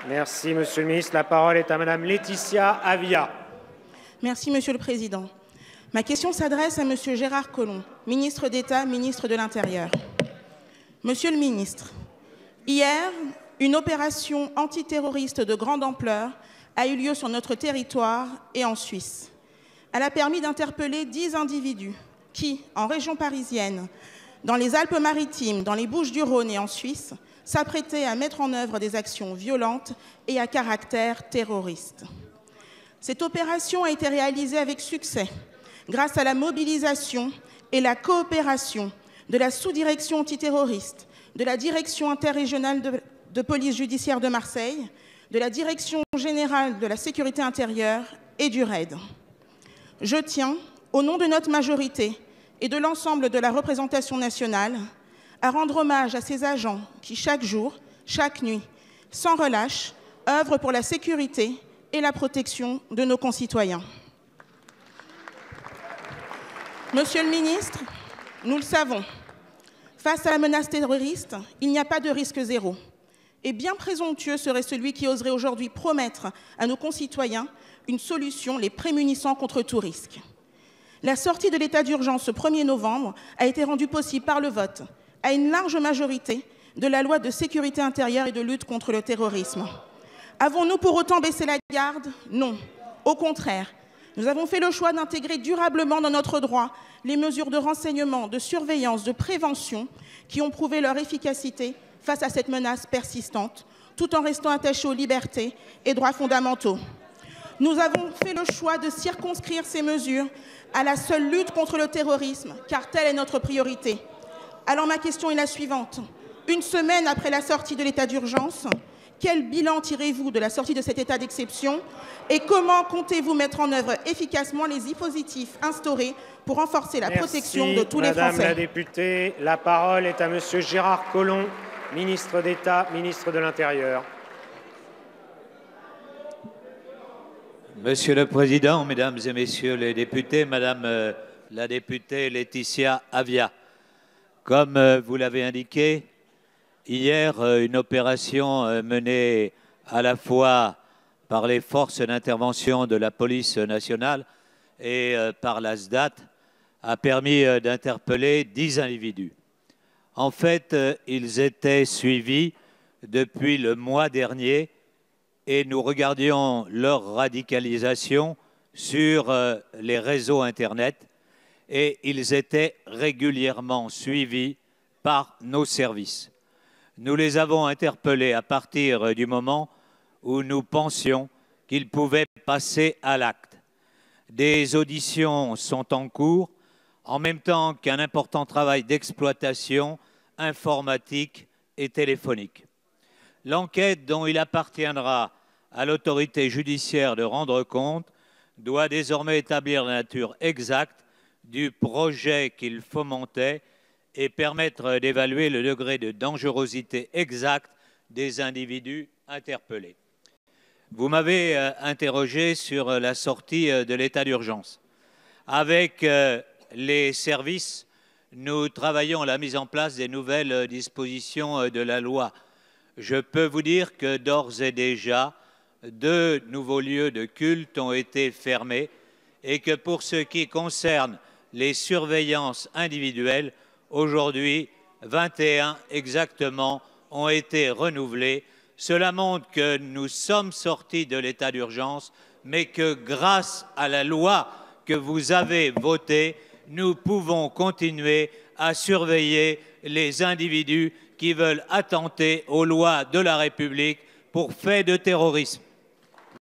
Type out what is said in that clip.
Merci, Monsieur le ministre. La parole est à Madame Laetitia Avia. Merci, Monsieur le Président. Ma question s'adresse à Monsieur Gérard Collomb, ministre d'État, ministre de l'Intérieur. Monsieur le ministre, hier, une opération antiterroriste de grande ampleur a eu lieu sur notre territoire et en Suisse. Elle a permis d'interpeller 10 individus qui, en région parisienne, dans les Alpes-Maritimes, dans les Bouches-du-Rhône et en Suisse, s'apprêtaient à mettre en œuvre des actions violentes et à caractère terroriste. Cette opération a été réalisée avec succès grâce à la mobilisation et la coopération de la sous-direction antiterroriste, de la direction interrégionale de police judiciaire de Marseille, de la direction générale de la sécurité intérieure et du RAID. Je tiens, au nom de notre majorité et de l'ensemble de la représentation nationale, à rendre hommage à ces agents qui, chaque jour, chaque nuit, sans relâche, œuvrent pour la sécurité et la protection de nos concitoyens. Monsieur le ministre, nous le savons, face à la menace terroriste, il n'y a pas de risque zéro. Et bien présomptueux serait celui qui oserait aujourd'hui promettre à nos concitoyens une solution les prémunissant contre tout risque. La sortie de l'état d'urgence ce 1er novembre a été rendue possible par le vote, à une large majorité, de la loi de sécurité intérieure et de lutte contre le terrorisme. Avons-nous pour autant baissé la garde? Non. Au contraire, nous avons fait le choix d'intégrer durablement dans notre droit les mesures de renseignement, de surveillance, de prévention qui ont prouvé leur efficacité face à cette menace persistante, tout en restant attachés aux libertés et droits fondamentaux. Nous avons fait le choix de circonscrire ces mesures à la seule lutte contre le terrorisme, car telle est notre priorité. Alors ma question est la suivante. Une semaine après la sortie de l'état d'urgence, quel bilan tirez-vous de la sortie de cet état d'exception et comment comptez-vous mettre en œuvre efficacement les dispositifs instaurés pour renforcer la protection de tous les Français? Madame la députée, la parole est à Monsieur Gérard Collomb, ministre d'État, ministre de l'Intérieur. Monsieur le Président, Mesdames et Messieurs les députés, Madame la députée Laetitia Avia, comme vous l'avez indiqué, hier, une opération menée à la fois par les forces d'intervention de la police nationale et par la SDAT a permis d'interpeller 10 individus. En fait, ils étaient suivis depuis le mois dernier et nous regardions leur radicalisation sur les réseaux Internet et ils étaient régulièrement suivis par nos services. Nous les avons interpellés à partir du moment où nous pensions qu'ils pouvaient passer à l'acte. Des auditions sont en cours, en même temps qu'un important travail d'exploitation informatique et téléphonique. L'enquête dont il appartiendra à l'autorité judiciaire de rendre compte doit désormais établir la nature exacte du projet qu'il fomentait et permettre d'évaluer le degré de dangerosité exact des individus interpellés. Vous m'avez interrogé sur la sortie de l'état d'urgence. Avec les services, nous travaillons à la mise en place des nouvelles dispositions de la loi. Je peux vous dire que d'ores et déjà, 2 nouveaux lieux de culte ont été fermés et que pour ce qui concerne les surveillances individuelles, aujourd'hui, 21 exactement ont été renouvelés. Cela montre que nous sommes sortis de l'état d'urgence, mais que grâce à la loi que vous avez votée, nous pouvons continuer à surveiller les individus qui veulent attenter aux lois de la République pour fait de terrorisme.